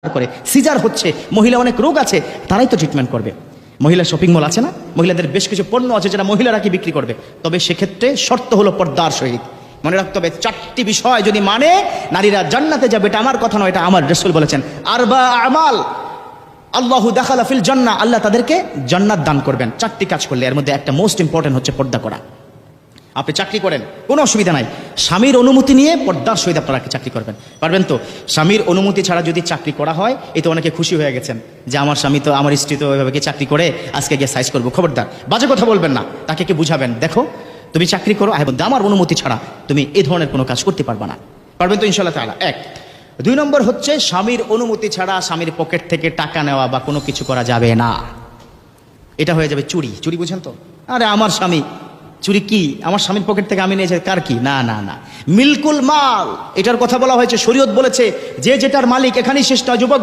করে সিজার হচ্ছে, মহিলা অনেক রোগ আছে, তারাই তো ট্রিটমেন্ট করবে। মহিলা শপিং মল আছে না, মহিলাদের বেশ কিছু পণ্য আছে যেটা মহিলারা কি বিক্রি করবে, তবে সেক্ষেত্রে শর্ত হলো পর্দার সহিত। মনে রাখতে হবে 4টি বিষয় যদি মানে নারীরা জান্নাতে যাবে। এটা আমার কথা নয়, এটা আমার রাসূল বলেছেন। আরবা আমাল আল্লাহু দাখালা ফিল জান্নাহ, আল্লাহ তাদেরকে জান্নাত দান করবেন 4টি কাজ করলে। এর মধ্যে একটা মোস্ট ইম্পর্টেন্ট হচ্ছে পর্দা করা। আপনি চাকরি করেন, কোনো অসুবিধা নাই, স্বামীর অনুমতি নিয়ে পর্দার সহিত আপনারা চাকরি করবেন। পারবেন তো? স্বামীর অনুমতি ছাড়া যদি চাকরি করা হয়, এই তো অনেকে খুশি হয়ে গেছেন যে আমার স্বামী তো, আমার স্ত্রী তো ওইভাবে কি চাকরি করে, আজকে গিয়ে সাইজ করবো। খবরদার, বাজে কথা বলবেন না। তাকে কি বুঝাবেন, দেখো তুমি চাকরি করো, আমার অনুমতি ছাড়া তুমি এই ধরনের কোনো কাজ করতে পারবে না। পারবেন তো ইনশাআল্লাহ তাআলা? 1। 2 নম্বর হচ্ছে স্বামীর অনুমতি ছাড়া স্বামীর পকেট থেকে টাকা নেওয়া বা কোনো কিছু করা যাবে না। এটা হয়ে যাবে চুরি। চুরি বুঝেন তো? আরে আমার স্বামী, চুরি কি? আমার স্বামীর পকেট থেকে আমি নিয়েছি, কার কি? না না না, মিলকুল মাল, এটার কথা বলা হয়েছে। শরীয়ত বলেছে যে যেটার মালিক, এখানেই শেষ নয় যুবক।